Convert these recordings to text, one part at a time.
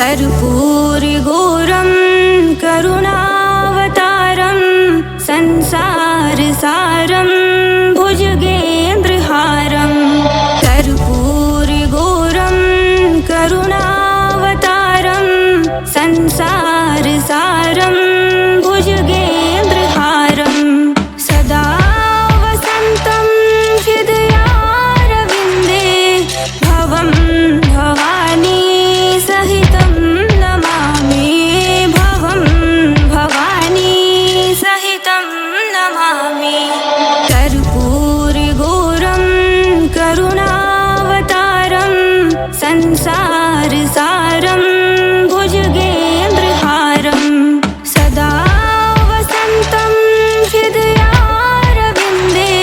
कर्पूरगौरं करुणावतारं संसारसारं भुजगेन्द्रहारं कर्पूरगौरं करुणावतारं संसारसारं भुजगेन्द्रहारं सदा वसन्तं हृदयारविन्दे भवं भवानी सहितं नमामि भवं भवानी सहितं नमामि कर्पूरगौरं करुणावतारं संसारसारं भुजगेन्द्रहारं सदा वसन्तं हृदयारविन्दे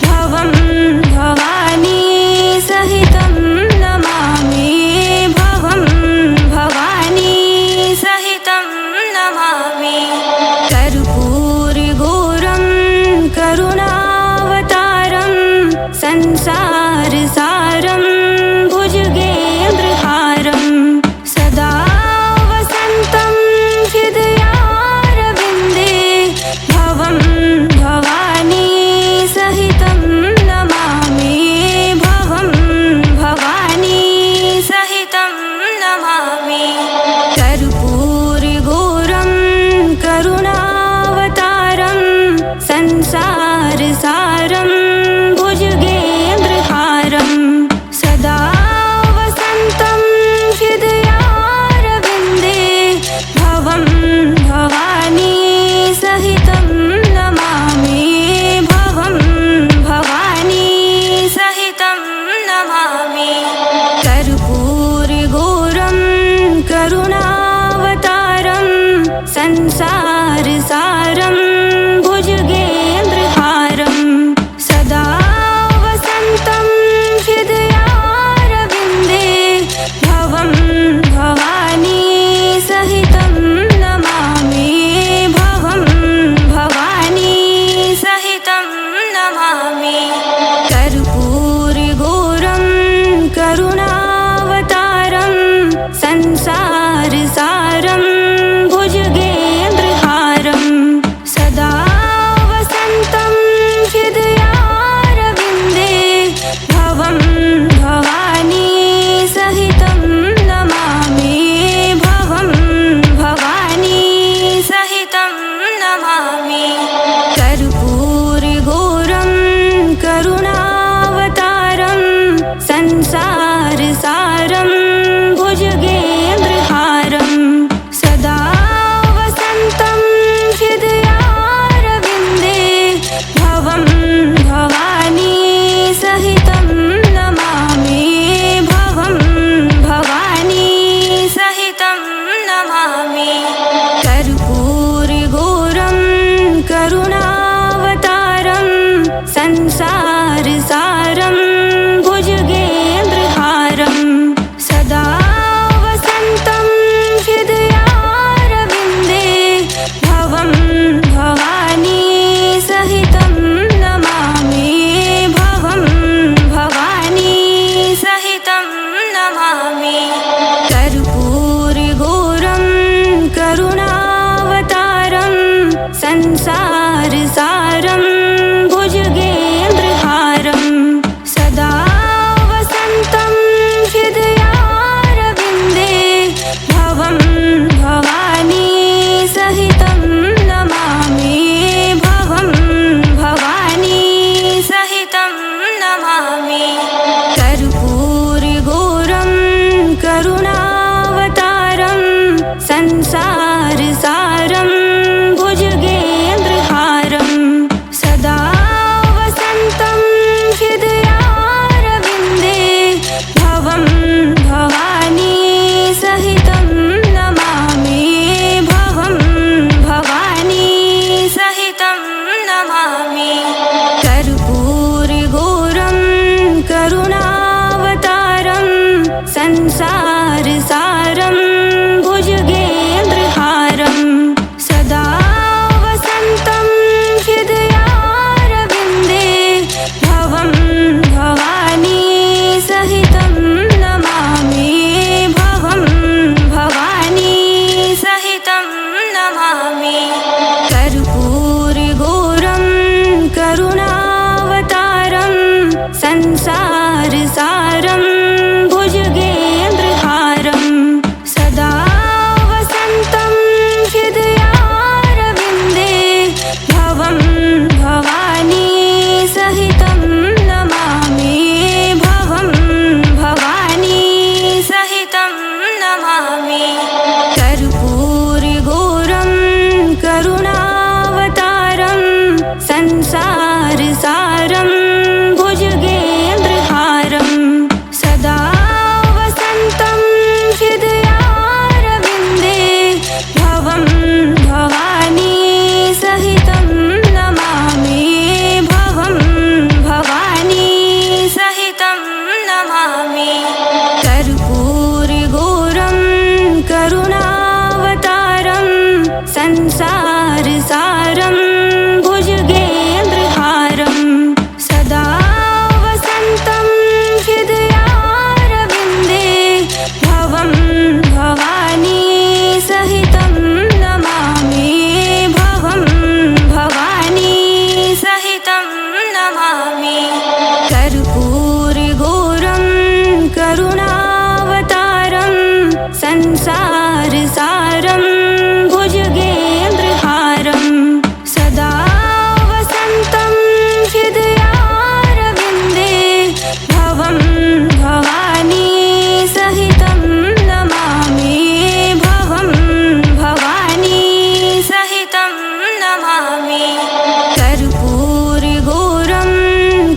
भवं भवानी सहितं नमामि भवं भवानी सहितं नमामि कर्पूरगौरं करुणावतारं संसारसारं भुजगेन्द्रहारं सदा वसन्तं हृदयारविन्दे भवं भवानी सहितं नमामि भवं भवानी सहितं नमामि कर्पूरगौरं करुणावतारं संसारसारं भुजगेन्द्रहारं सदा वसन्तं हृदयारविन्दे भवं भवानी सहितं नमामि भवं भवानी सहितं नमामि कर्पूरगौरं करुणावतारं संसारसारं भुजगेन्द्रहारं सदा वसन्तं हृदयारविन्दे भवं भवानी सहितं नमामि भवं भवानी सहितं नमामि कर्पूरगौरं करुणावतारं संसारसारं भुजगेन्द्रहारं सदा वसन्तं हृदयारविन्दे भवं भवानी सहितं नमामि भवं भवानी सहितं नमामि कर्पूरगौरं करुणावतारं संसारसारं भुजगेन्द्रहारं सदा वसन्तं हृदयारविन्दे भवं भवानी सहितं नमामि भवं भवानी सहितं नमामि कर्पूरगौरं करुणावतारं संसारसारं भुजगेन्द्रहारं सदा वसन्तं हृदयारविन्दे भवं भवानी सहितं नमामि भवं भवानी सहितं नमामि कर्पूरगौरं करुणावतारं संसारसारं भुजगेन्द्रहारं सदा वसन्तं हृदयारविन्दे भवं भवानी सहितं नमामि भवं भवानी सहितं नमामि कर्पूरगौरं करुणावतारं संसारसारं भुजगेन्द्रहारं सदा वसन्तं हृदयारविन्दे भवं भवानी सहितं नमामि भवं भवानी सहितं नमामि कर्पूरगौरं करुणावतारं संसारसारं भुजगेन्द्रहारं सदा वसन्तं हृदयारविन्दे भवं भवानी सहितं नमामि भवं भवानी संसारसारं भुजगेन्द्रहारं सदा वसन्तं हृदयारविन्दे भवं भवानी सहितं नमामि भवं भवानी सहितं नमामि कर्पूरगौरं करुणावतारं संसारसारं भुजगेन्द्रहारं सदा वसन्तं हृदयारविन्दे भवं भवानी सहितं नमामि भवं भवानी सहितं नमामि कर्पूरगौरं करुणावतारं संसारसारं भुजगेन्द्रहारं सदा वसन्तं हृदयारविन्दे भवं भवानी सहितं नमामि भवं भवानी सहितं नमामि कर्पूरगौरं करुणावतारं संसारसारं भुजगेन्द्रहारं सदा वसन्तं हृदयारविन्दे भवं भवानी सहितं नमामि भवं भवानी सहितं नमामि कर्पूरगौरं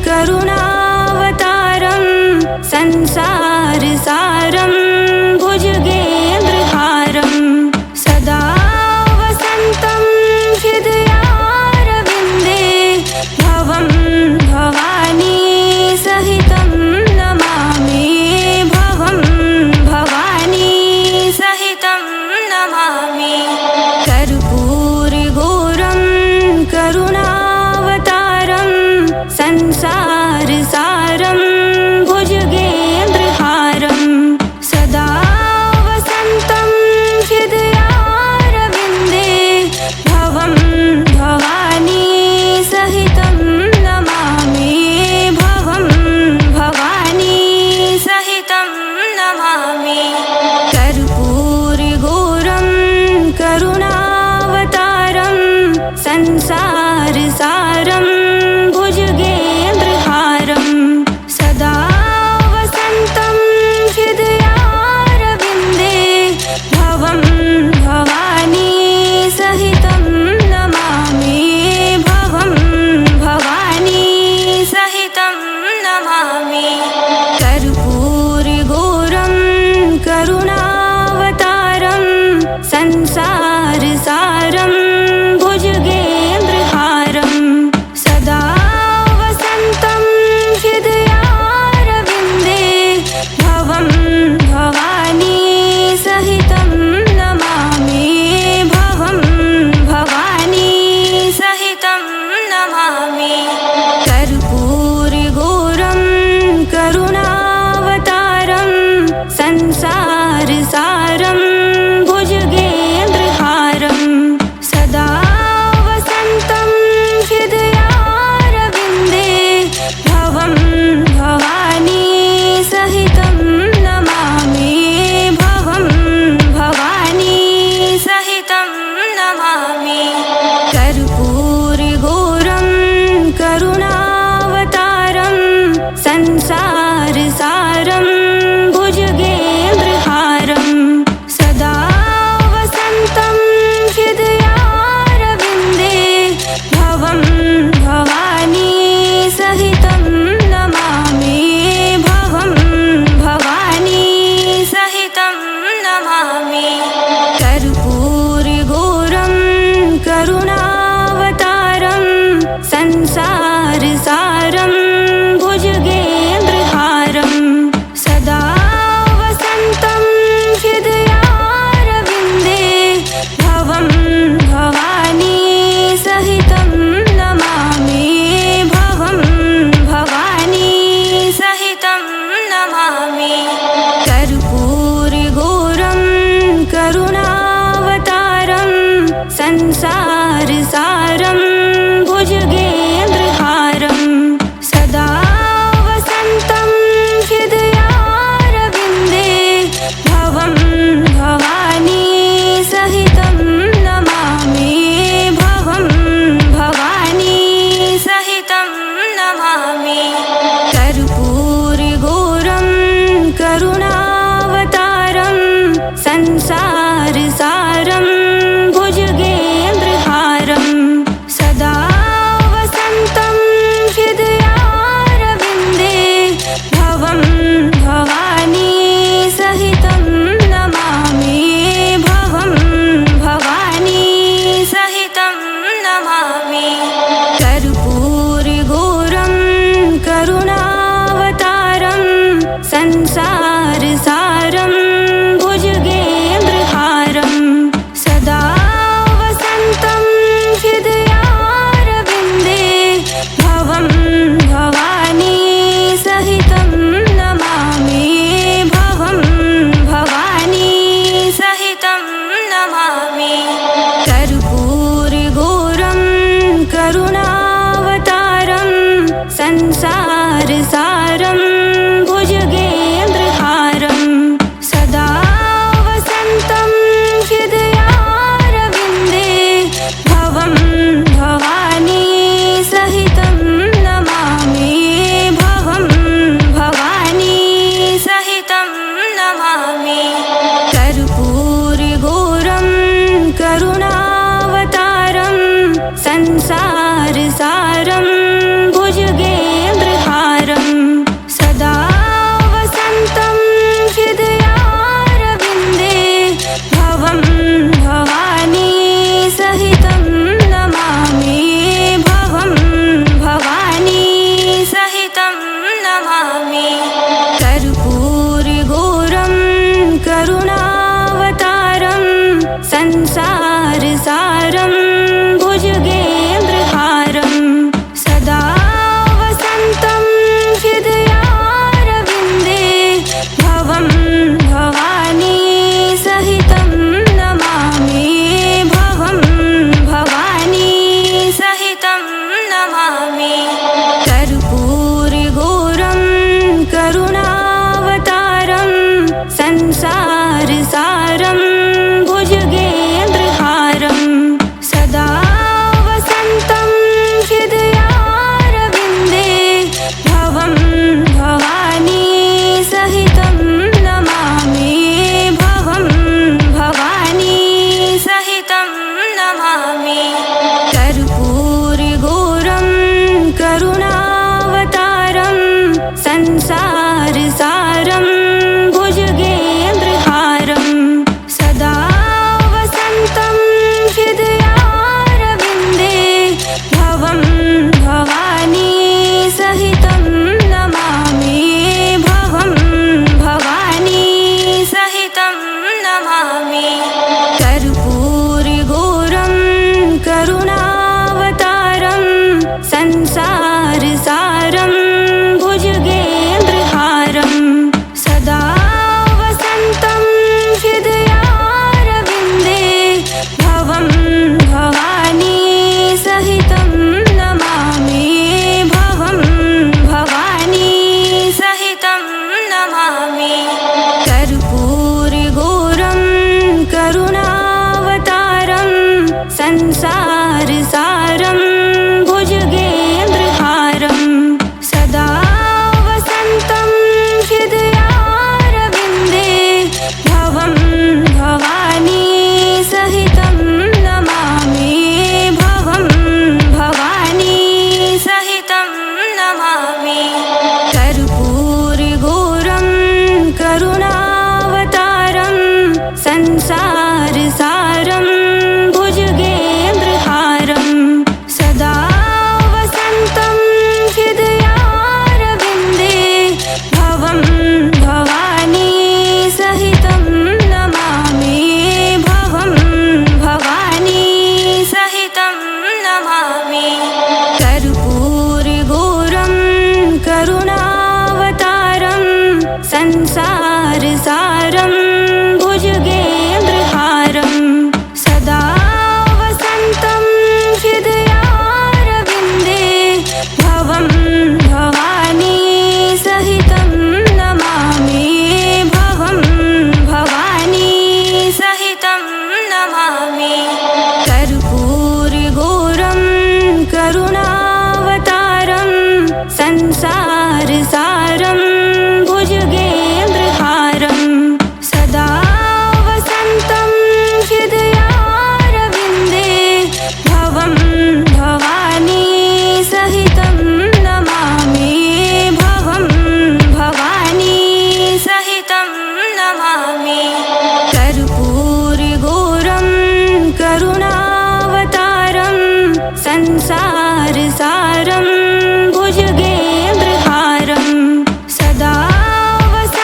करुणावतारं संसारसारं भुजगेन्द्रहारं सदा वसन्तं हृदयारविन्दे भवं भवानी सहितं नमामि भवं भवानी सहितं नमामि कर्पूरगौरं करुणावतारं संसारसारं भुजगेन्द्रहारं सदा वसन्तं हृदयारविन्दे भवं भवानी सहितं नमामि भवं भवानी सहितं नमामि कर्पूरगौरं करुणावतारं संसारसारं भुजगेन्द्रहारं सदा वसन्तं हृदयारविन्दे भवं भवानी सहितं नमामि भवं भवानी सहितं नमामि कर्पूरगौरं करुणावतारं संसारसारं भुजगेन्द्रहारं सदा वसन्तं हृदयारविन्दे भवं भवानी सहितं नमामि भवं भवानी सहितं नमामि कर्पूरगौरं करुणावतारं संसारसारं भुजगेन्द्रहारं सदा वसन्तं हृदयारविन्दे भवं भवानी सहितं नमामि भवं भवानी सहितं नमामि कर्पूरगौरं करुणावतारं संसारसारं भुजगेन्द्रहारं सदा वसन्तं हृदयारविन्दे भवं भवानी सहितं नमामि संसारसारं भुजगेन्द्रहारं सदा वसन्तं हृदयारविन्दे भवं भवानी सहितं नमामि भवं भवानी सहितं नमामि कर्पूरगौरं करुणावतारं संसारसारं भुजगेन्द्रहारं सदा वसन्तं हृदयारविन्दे भवं भवानी सहितं नमामि भवं भवानी सहितं नमामि कर्पूरगौरं करुणावतारं संसारसारं भुजगेन्द्रहारं सदा वसन्तं हृदयारविन्दे भवं भवानी सहितं नमामि भवं भवानी सहितं नमामि कर्पूरगौरं करुणावतारं संसारसारं भुजगेन्द्रहारं सदा वसन्तं हृदयारविन्दे भवं भवानी सहितं नमामि भवं भवानी सहितं नमामि कर्पूरगौरं करुणावतारं संसारसारं भुजगेन्द्रहारं सदा वसन्तं हृदयारविन्दे भवं भवानी सहितं नमामि भवं भवानी सहितं नमामि कर्पूरगौरं करुणावतारं संसारसारं भुजगेन्द्रहारं सदा वसन्तं हृदयारविन्दे भवं भवानी सहितं नमामि भवं भवानी सहितं नमामि कर्पूरगौरं करुणावतारं संसारसारं भुजगेन्द्रहारं सदा वसन्तं हृदयारविन्दे भवं भवानी सहितं नमामि भवं भवानी सहितं नमामि कर्पूरगौरं करुणावतारं संसारसारं भुजगेन्द्रहारं सदा वसन्तं हृदयारविन्दे भवं भवानी सहितं नमामि भवं भवानी सहितं नमामि कर्पूरगौरं करुणावतारं संसारसारं भुजगेन्द्रहारं सदा वसन्तं हृदयारविन्दे भवं भवानी सहितं नमामि भवं भवानी सहितं नमामि कर्पूरगौरं करुणावतारं संसारसारं भुजगेन्द्रहारं सदा वसन्तं हृदयारविन्दे भवं भवानी सहितं नमामि भवं भवानी सहितं नमामि कर्पूरगौरं करुणावतारं संसारसारं भुजगेन्द्रहारं सदा वसन्तं हृदयारविन्दे भवं भवानी सहितं नमामि भवं भवानी सहितं नमामि कर्पूरगौरं करुणावतारं संसारसारं भुजगेन्द्रहारं सदा वसन्तं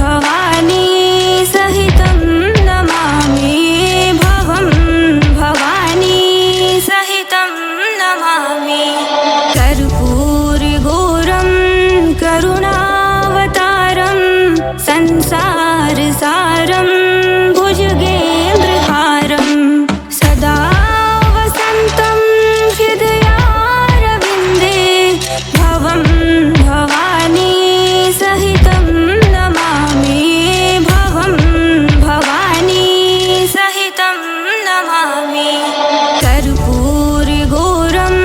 भवानी सहितं नमामि भवं भवानी सहितं नमामि कर्पूरगौरं करुणावतारं संसारसारं भुजगेन्द्रहारं सदा वसन्तं हृदयारविन्दे भवं भवानी सहितं नमामि भवं भवानी सहितं नमामि कर्पूरगौरं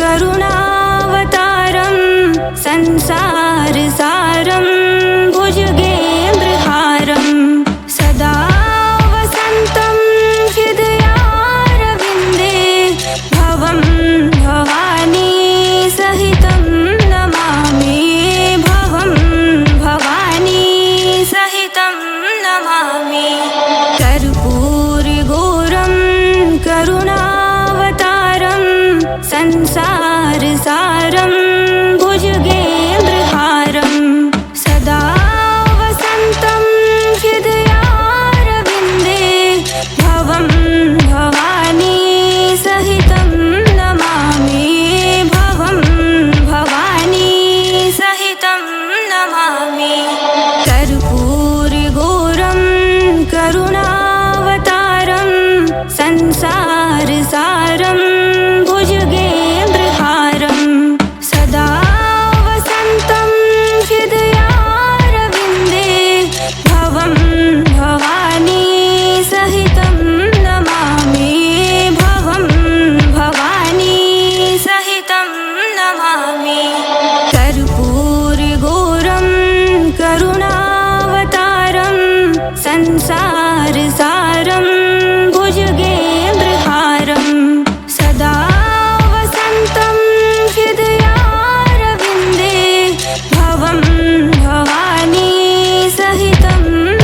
करुणावतारं संसारसारं भुजगेन्द्रहारं सदा वसन्तं हृदयारविन्दे भवं भवानी सहितं नमामि भवं भवानी सहितं नमामि कर्पूरगौरं करुणावतारं संसारसारं भुजगेन्द्रहारं सदा वसन्तं हृदयारविन्दे भवं भवानी सहितं नमामि भवं भवानी सहितं नमामि कर्पूरगौरं करुणावतारं संसारसारं भुजगेन्द्रहारं सदा वसन्तं हृदयारविन्दे भवं भवानी सहितं नमामि भवं भवानी सहितं नमामि कर्पूरगौरं करुणावतारं संसारसारं भुजगेन्द्रहारं सदा वसन्तं हृदयारविन्दे भवं भवानी सहितं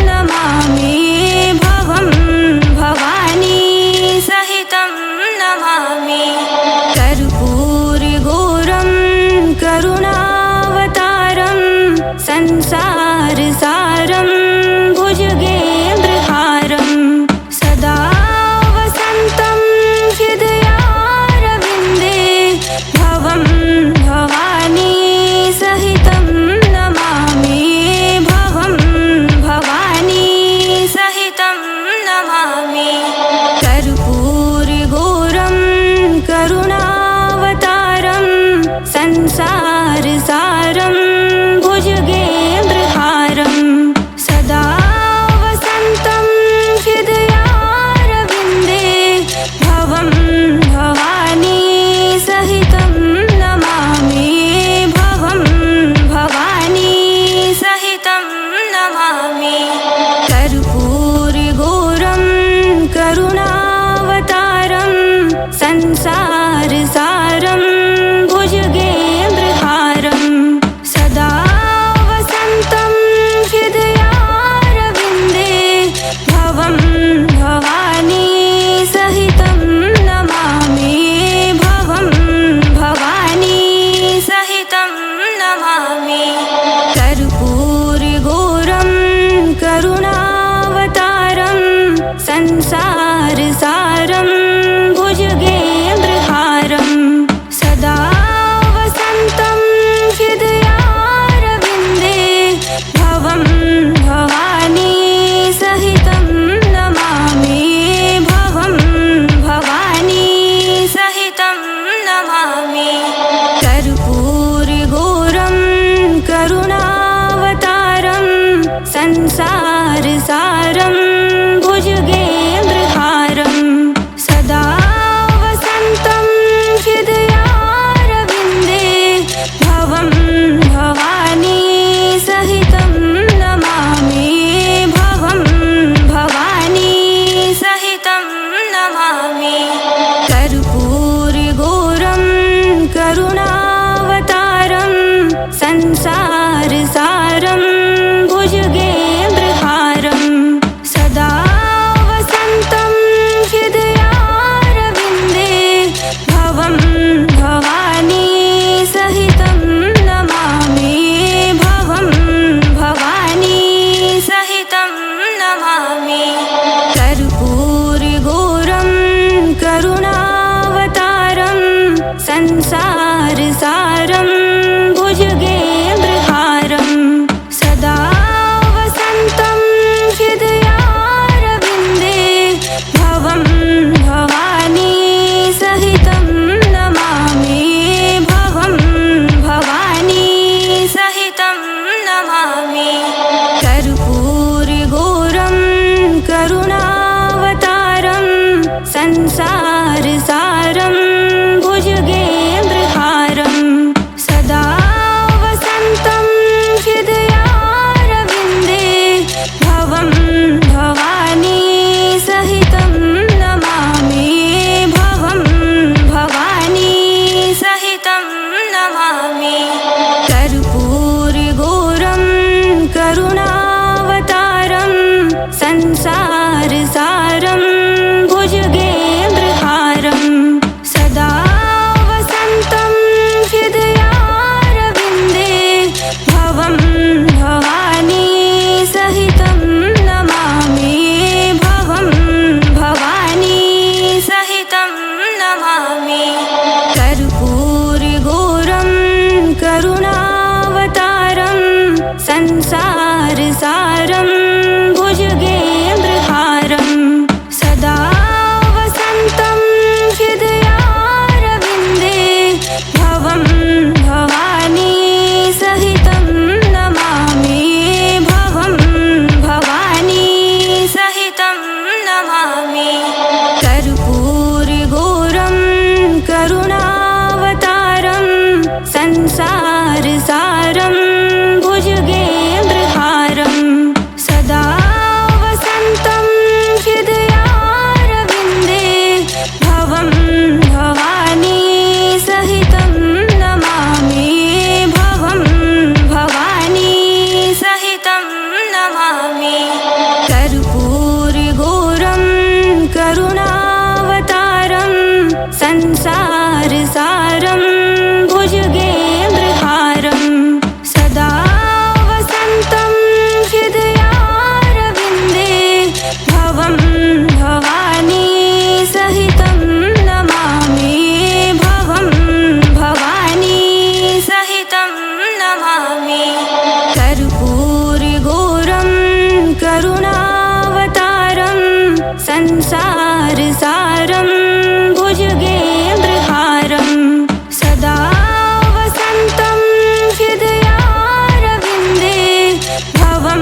नमामि भवं भवानी सहितं नमामि कर्पूरगौरं करुणावतारं संसारसारं भुजगेन्द्रहारं सदा वसन्तं हृदयारविन्दे भवं भवानी सहितं नमामि भवं भवानी सहितं नमामि कर्पूरगौरं करुणावतारं संसारसारं भुजगेन्द्रहारं सदा वसन्तं हृदयारविन्दे भवं भवानी सहितं नमामि भवं भवानी सहितं नमामि कर्पूरगौरं करुणावतारं संसारसारं भुजगेन्द्रहारं सदा वसन्तं हृदयारविन्दे भवं भवानी सहितं नमामि भवं भवानी सहितं नमामि कर्पूरगौरं करुणावतारं संसारसारं भुजगेन्द्रहारं सदा वसन्तं हृदयारविन्दे भवं भवानी सहितं नमामि भवं भवानी सहितं नमामि कर्पूरगौरं करुणावतारं संसारसारं भुजगेन्द्रहारं सदा वसन्तं हृदयारविन्दे भवं भवानी सहितं नमामि भवं भवानी सहितं नमामि कर्पूरगौरं करुणावतारं संसारसारं भुजगेन्द्रहारं संसारसारं भुजगेन्द्रहारं सदा वसन्तं हृदयारविन्दे भवं भवानी सहितं नमामि भवं भवानी सहितं नमामि कर्पूरगौरं करुणावतारं संसारसारं भुजगेन्द्रहारं सदा वसन्तं हृदयारविन्दे भवं भवानी सहितं नमामि भवं भवानी सहितं नमामि कर्पूरगौरं करुणावतारं संसारसारं भुजगेन्द्रहारं सदा वसन्तं हृदयारविन्दे भवं भवानी सहितं नमामि भवं भवानी सहितं नमामि कर्पूरगौरं करुणावतारं संसारसारं भुजगेन्द्रहारं सदा वसन्तं हृदयारविन्दे भवं भवानी सहितं नमामि भवं भवानी सहितं नमामि कर्पूरगौरं करुणावतारं संसारसारं भुजगेन्द्रहारं सदा वसन्तं हृदयारविन्दे भवं भवानी सहितं नमामि भवं भवानी सहितं नमामि कर्पूरगौरं करुणावतारं संसारसारं भुजगेन्द्रहारं सदा वसन्तं हृदयारविन्दे भवं भवानी सहितं नमामि भवं भवानी सहितं नमामि कर्पूरगौरं करुणावतारं संसारसारं भुजगेन्द्रहारं सदा वसन्तं हृदयारविन्दे भवं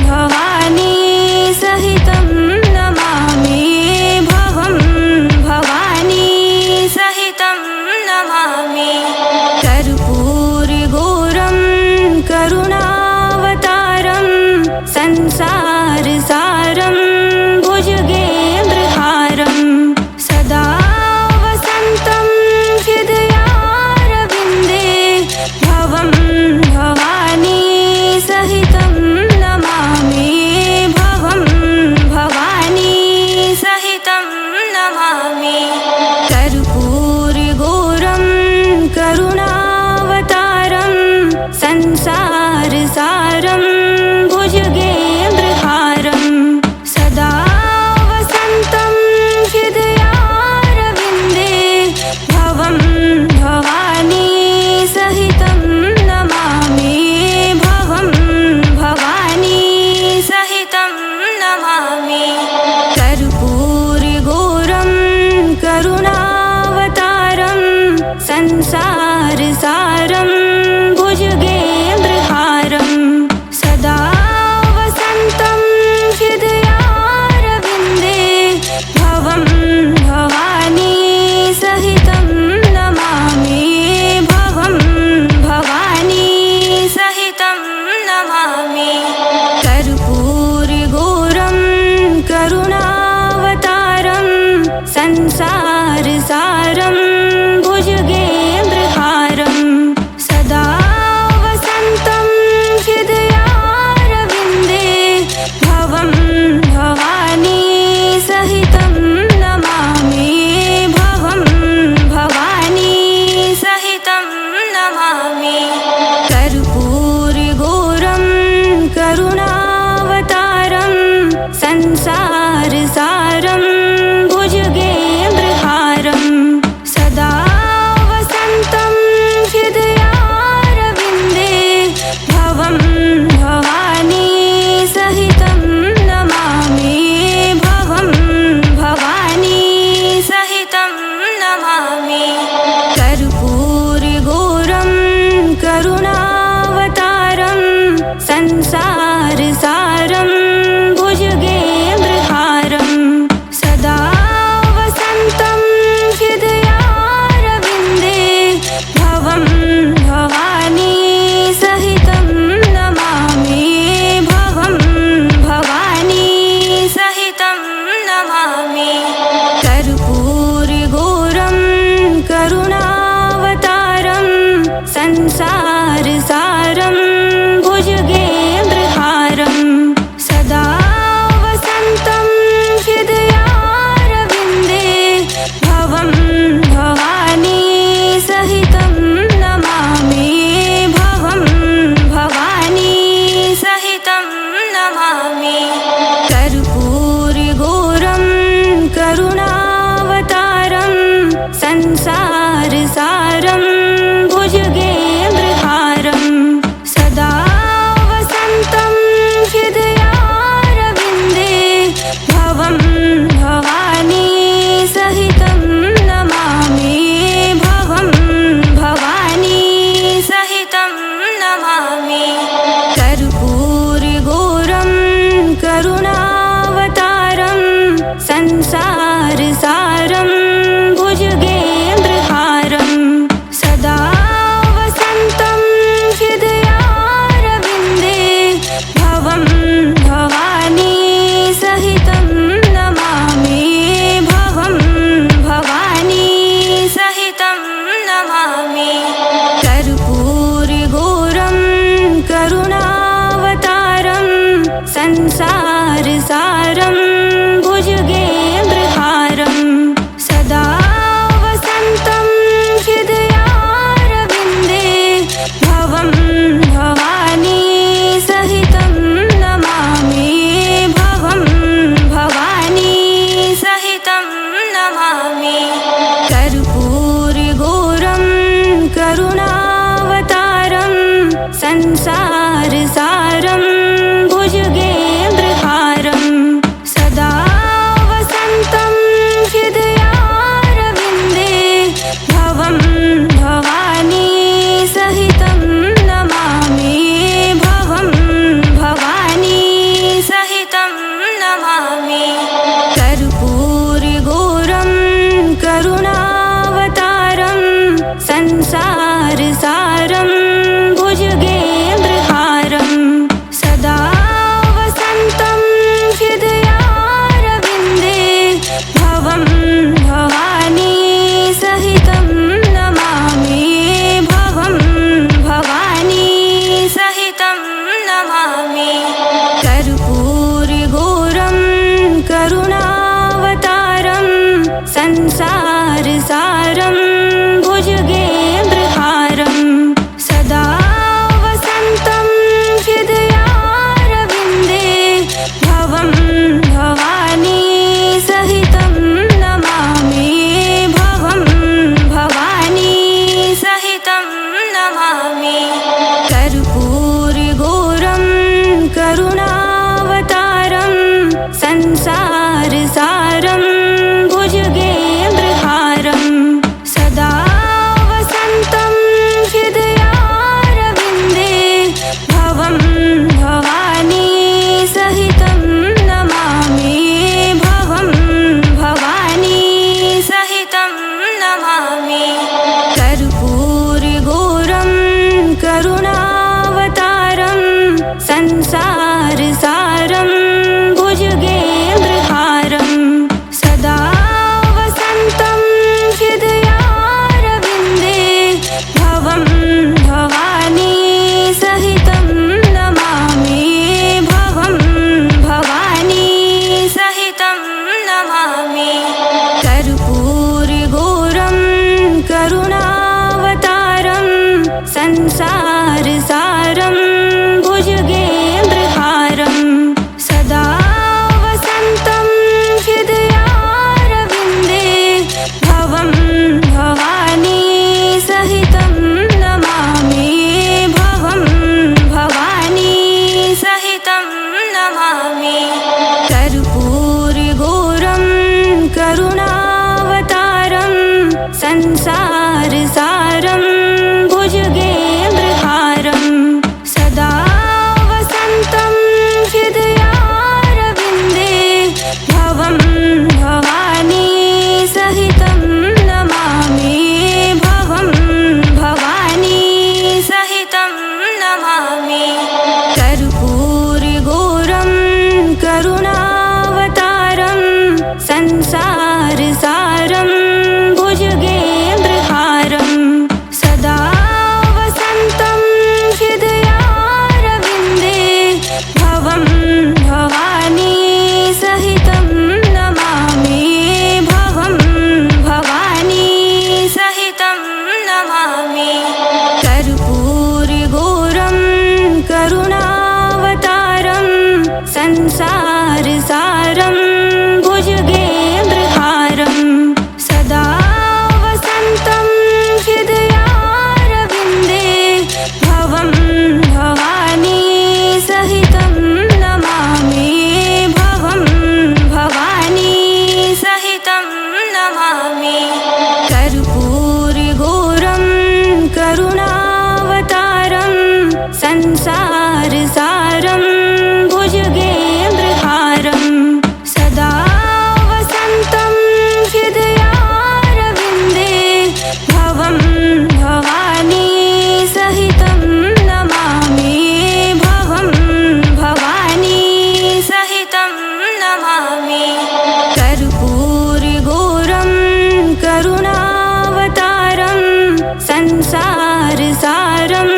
भवानी सहितं नमामि भवं भवानी सहितं नमामि कर्पूरगौरं करुणावतारं संसारसारं भुजगेन्द्रहारं सदा वसन्तं हृदयारविन्दे भवं भवानी सहितं नमामि भवं भवानी सहितं नमामि कर्पूरगौरं करुणावतारं संसारसारं भुजगेन्द्रहारं सदा वसन्तं हृदयारविन्दे भवं भवानी सहितं नमामि भवं भवानी सहितं नमामि कर्पूरगौरं करुणावतारं संसारसारं भुजगेन्द्रहारं सदा वसन्तं हृदयारविन्दे भवं भवानी सहितं नमामि भवं भवानी सहितं नमामि कर्पूरगौरं करुणावतारं संसारसारं भुजगेन्द्रहारं सदा संसारसारं भुजगेन्द्रहारं सदा वसन्तं हृदयारविन्दे भवं भवानी सहितं नमामि भवं भवानी सहितं नमामि कर्पूरगौरं करुणावतारं संसारसारं भुजगेन्द्रहारं सदा वसन्तं हृदयारविन्दे भवं भवानी सहितं नमामि भवं भवानी सहितं नमामि कर्पूरगौरं करुणावतारं संसारसारं भुजगेन्द्रहारं सदा वसन्तं हृदयारविन्दे भवं भवानी सहितं नमामि भवं भवानी सहितं नमामि कर्पूरगौरं करुणावतारं संसारसारं भुजगेन्द्रहारं सदा वसन्तं हृदयारविन्दे भवं भवानी सहितं नमामि भवं भवानी सहितं नमामि कर्पूरगौरं करुणावतारं संसारसारं भुजगेन्द्रहारं सदा वसन्तं हृदयारविन्दे भवं भवानी सहितं नमामि भवं भवानी सहितं नमामि कर्पूरगौरं करुणावतारं संसारसारं भुजगेन्द्रहारं सदा वसन्तं हृदयारविन्दे भवं भवानी सहितं नमामि भवं भवानी सहितं नमामि कर्पूरगौरं करुणावतारं संसारसारं भुजगेन्द्रहारं सदा वसन्तं हृदयारविन्दे भवं भवानी सहितं नमामि भवं भवानी सहितं नमामि कर्पूरगौरं करुणावतारं संसारसारं भुजगेन्द्रहारं सदा वसन्तं हृदयारविन्दे भवं भवानी सहितं नमामि भवं भवानी सहितं नमामि कर्पूरगौरं करुणावतारं संसारसारं भुजगेन्द्रहारं सदा वसन्तं हृदयारविन्दे भवं भवानी सहितं नमामि भवं भवानी सहितं नमामि कर्पूरगौरं करुणावतारं संसारसारं भुजगेन्द्रहारं सदा वसन्तं हृदयारविन्दे भवं भवानी सहितं नमामि भवं भवानी सहितं नमामि कर्पूरगौरं करुणावतारं संसारसारं भुजगेन्द्रहारं सदा वसन्तं हृदयारविन्दे भवं भवानी सहितं नमामि भवं भवानी सहितं नमामि कर्पूरगौरं करुणावतारं संसारसारं भुजगेन्द्रहारं भवानी सहितं नमामि भवं भवानी सहितं नमामि कर्पूरगौरं करुणावतारं संसारसारं भुजगेन्द्रहारं सदा वसन्तं हृदयारविन्दे भवं भवानी सहितं नमामि भवं भवानी सहितं नमामि कर्पूरगौरं करुणावतारं संसारसारं भुजगेन्द्रहारं सदा वसन्तं हृदयारविन्दे भवं भवानी सहितं नमामि भवं भवानी सहितं नमामि कर्पूरगौरं करुणावतारं संसारसारं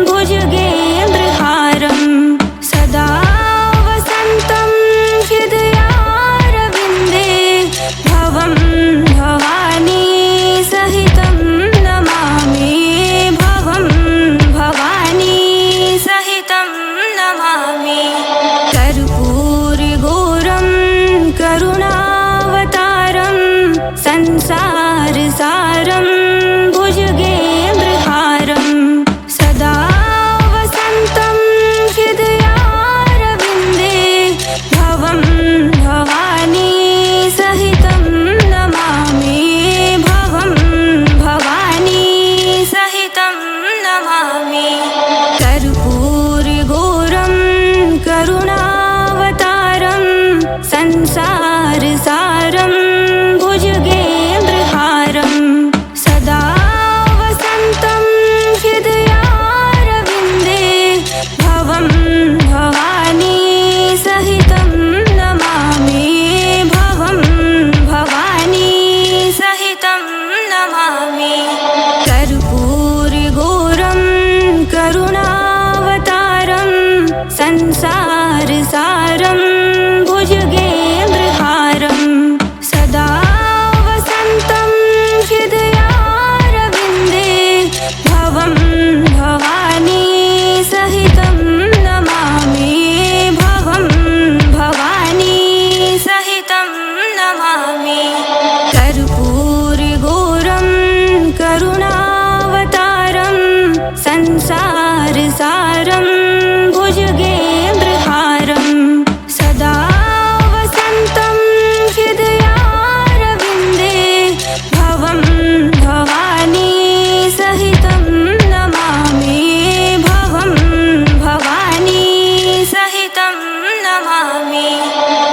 भुजगेन्द्रहारं सदा वसन्तं हृदयारविन्दे भवं भवानी सहितं नमामि भवं भवानी सहितं नमामि कर्पूरगौरं करुणावतारं संसारसारं भुजगेन्द्रहारं सदा वसन्तं हृदयारविन्दे भवं भवानी सहितं नमामि भवं भवानी सहितं नमामि कर्पूरगौरं करुणावतारं संसारसारं भुजगेन्द्रहारं सदा वसन्तं हृदयारविन्दे भवं भवानी सहितं नमामि भवं भवानी सहितं नमामि कर्पूरगौरं करुणावतारं संसारसारं भुजगेन्द्रहारं सदा वसन्तं हृदयारविन्दे भवं भवानी सहितं नमामि भवं भवानी सहितं नमामि कर्पूरगौरं करुणावतारं संसारसारं भुजगेन्द्रहारं सदा वसन्तं हृदयारविन्दे भवं भवानी सहितं नमामि भवं भवानी सहितं नमामि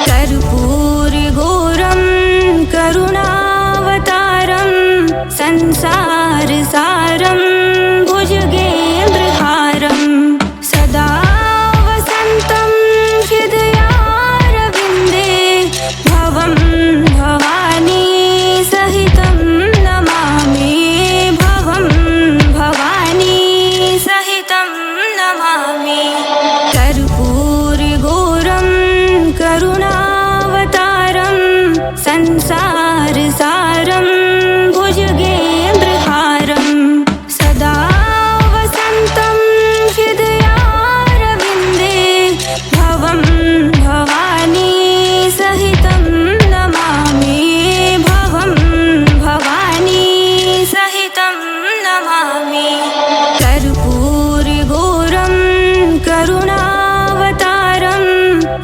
कर्पूरगौरं करुणावतारं संसारसारं भुजगेन्द्रहारं सदा वसन्तं हृदयारविन्दे भवं भवानी सहितं नमामि भवं भवानी सहितं नमामि कर्पूरगौरं करुणावतारं संसारसारं भुजगेन्द्रहारं सदा वसन्तं हृदयारविन्दे भवं भवानी सहितं नमामि भवं भवानी सहितं नमामि कर्पूरगौरं करुणावतारं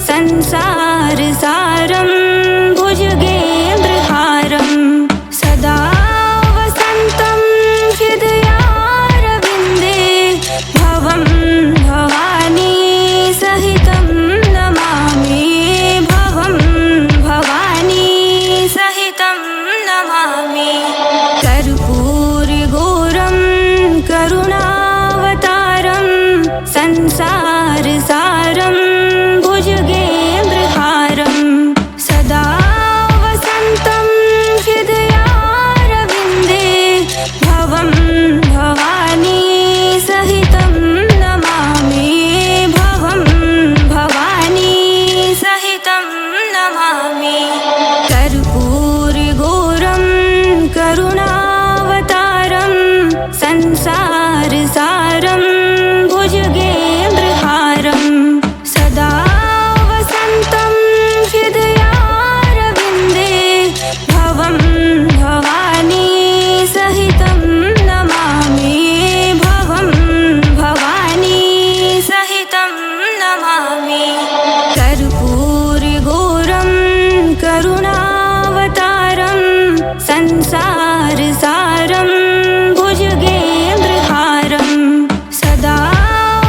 संसारसारं भुजगेन्द्रहारं सदा वसन्तं हृदयारविन्दे भवं भवानी सहितं नमामि भवं भवानी सहितं नमामि कर्पूरगौरं करुणावतारं संसारसारं भुजगेन्द्रहारं संसारसारं भुजगेन्द्रहारं सदा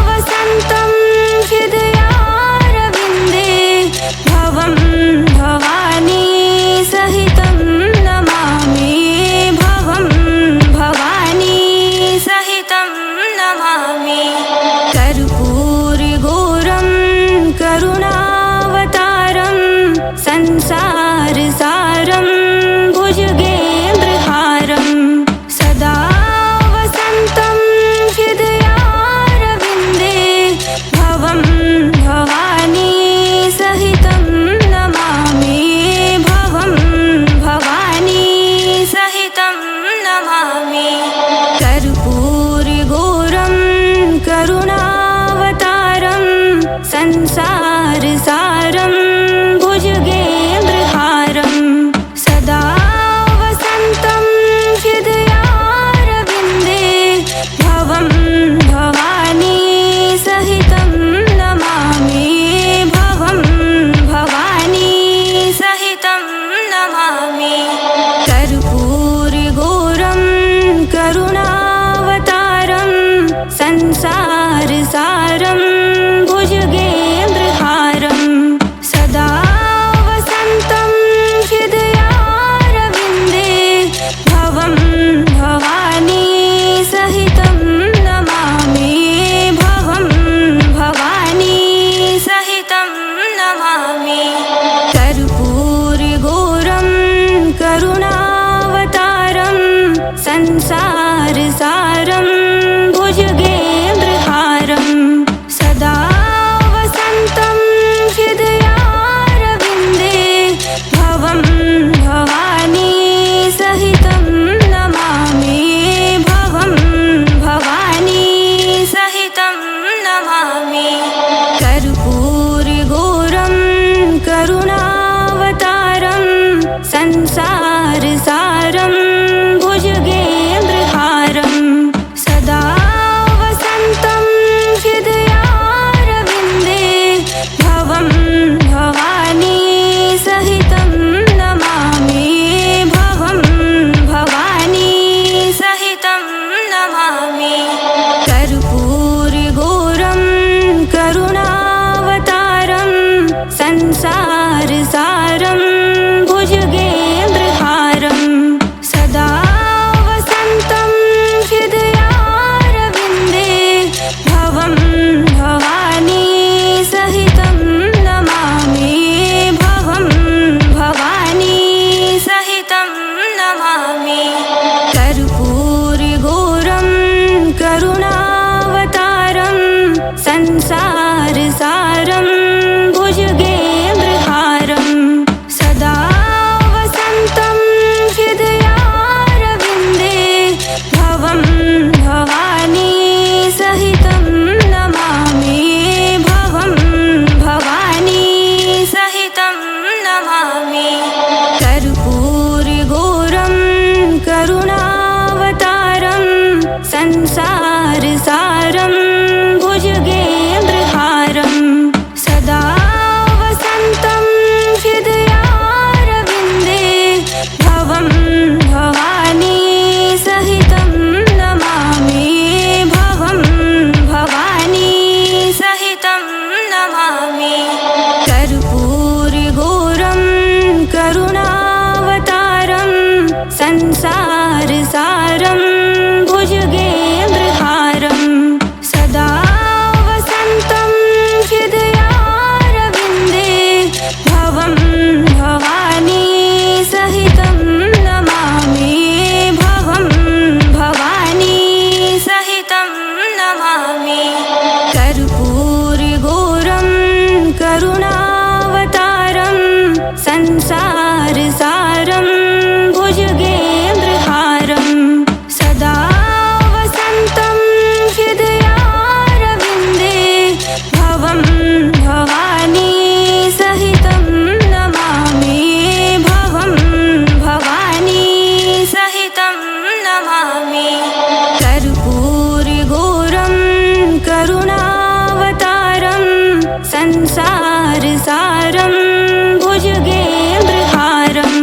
वसन्तं हृदयारविन्दे भवं भवानी सहितं नमामि भवं भवानी सहितं नमामि कर्पूरगौरं करुणावतारं संसारसारं भुजगेन्द्रहारं सदा वसन्तं हृदयारविन्दे भवं भवानी सहितं नमामि भवं भवानी सहितं नमामि कर्पूरगौरं करुणावतारं संसारसारं भुजगेन्द्रहारं सदा वसन्तं हृदयारविन्दे भवं भवानी सहितं नमामि भवं भवानी सहितं नमामि कर्पूरगौरं करुणावतारं संसारसारं भुजगेन्द्रहारं सदा वसन्तं हृदयारविन्दे भवं भवानी सहितं नमामि भवं भवानी सहितं नमामि कर्पूरगौरं करुणावतारं संसारसारं भुजगेन्द्रहारं सदा वसन्तं हृदयारविन्दे भवं भवानी सहितं नमामि भवं भवानी सहितं नमामि कर्पूरगौरं करुणावतारं संसारसारं भुजगेन्द्रहारं सदा वसन्तं हृदयारविन्दे भवं भवानी सहितं नमामि भवं भवानी सहितं नमामि कर्पूरगौरं करुणावतारं संसारसारं भुजगेन्द्रहारं सदा वसन्तं हृदयारविन्दे भवं भवानी सहितं नमामि भवं भवानी सहितं नमामि कर्पूरगौरं करुणावतारं संसारसारं भुजगेन्द्रहारं सदा वसन्तं हृदयारविन्दे भवं भवानी सहितं नमामि भवं भवानी सहितं नमामि कर्पूरगौरं करुणावतारं संसारसारं भुजगेन्द्रहारं सदा वसन्तं हृदयारविन्दे भवं भवानी सहितं नमामि भवं भवानी सहितं नमामि कर्पूरगौरं करुणावतारं संसारसारं भुजगेन्द्रहारं सदा वसन्तं हृदयारविन्दे भवं भवानी सहितं नमामि भवं भवानी सहितं नमामि कर्पूरगौरं करुणावतारं संसारसारं भुजगेन्द्रहारं सदा वसन्तं हृदयारविन्दे भवं भवानी सहितं नमामि भवं भवानी सहितं नमामि कर्पूरगौरं करुणावतारं संसारसारं भुजगेन्द्रहारं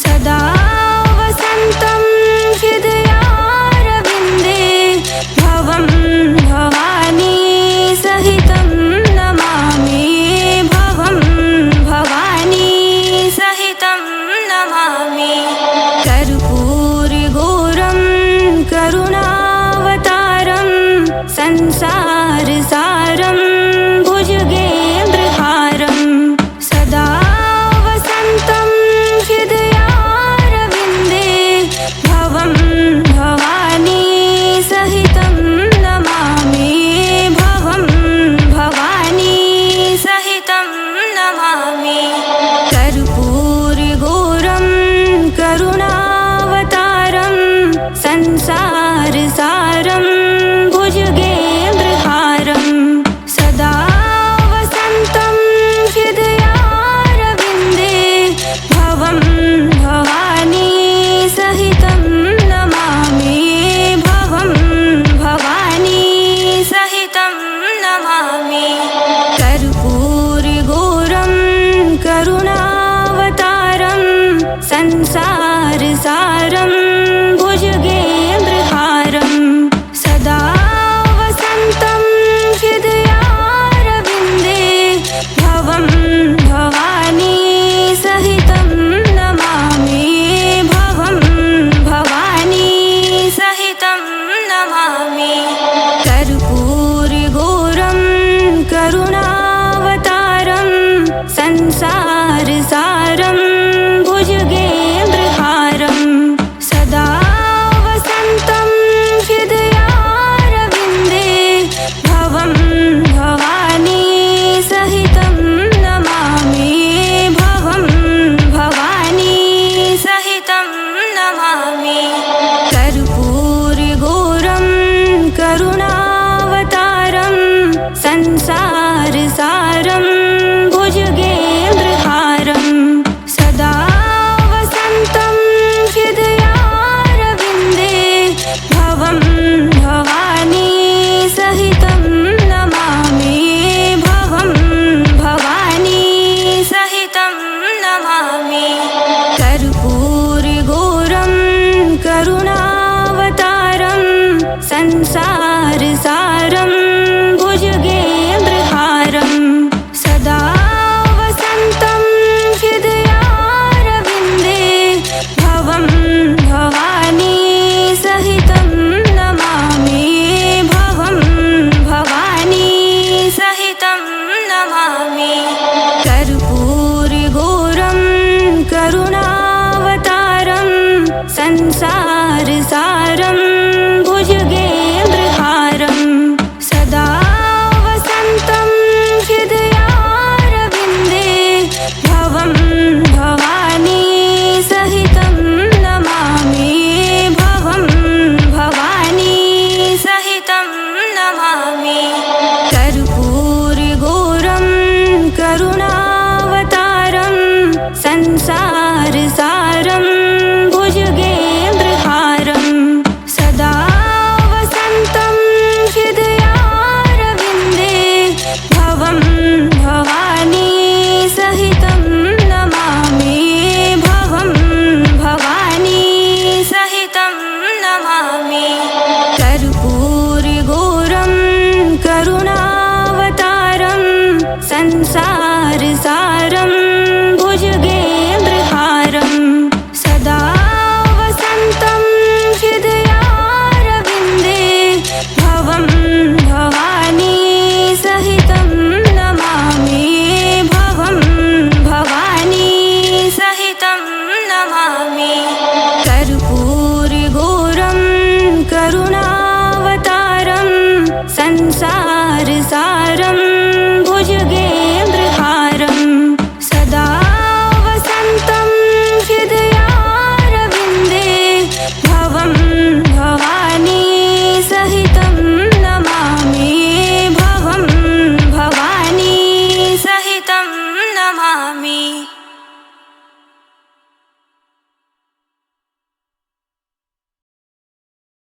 सदा वसन्तं संसारसारं भुजगेन्द्रहारं सदा वसन्तं हृदयारविन्दे भवं भवानी सहितं नमामि भवं भवानी सहितं नमामि कर्पूरगौरं करुणावतारं संसारसारं भुजगेन्द्रहारं सदा वसन्तं हृदयारविन्दे भवं भवानी सहितं नमामि भवं भवानी सहितं नमामि कर्पूरगौरं करुणावतारं संसारसारं भुजगेन्द्रहारं सदा वसन्तं हृदयारविन्दे भवं भवानी सहितं नमामि भवं भवानी सहितं नमामि कर्पूरगौरं करुणावतारं संसारसारं भुजगेन्द्रहारं सदा वसन्तं हृदयारविन्दे भवं भवानी सहितं नमामि भवं भवानी सहितं नमामि कर्पूरगौरं करुणावतारं संसारसारं भुजगेन्द्रहारं सदा वसन्तं हृदयारविन्दे भवं भवानी सहितं नमामि भवं भवानी सहितं नमामि कर्पूरगौरं करुणावतारं संसारसारं भुजगेन्द्रहारं सदा वसन्तं हृदयारविन्दे भवं भवानी सहितं नमामि भवं भवानी सहितं नमामि कर्पूरगौरं करुणावतारं संसारसारं भुजगेन्द्रहारं सदा वसन्तं हृदयारविन्दे भवं भवानी सहितं नमामि भवं भवानी सहितं नमामि कर्पूरगौरं करुणावतारं संसारसारं भुजगेन्द्रहारं सदा वसन्तं हृदयारविन्दे भवं भवानी सहितं नमामि भवं भवानी सहितं नमामि कर्पूरगौरं करुणावतारं संसारसारं भुजगेन्द्रहारं सदा वसन्तं हृदयारविन्दे भवं भवानी सहितं नमामि भवं भवानी सहितं नमामि कर्पूरगौरं करुणावतारं संसारसारं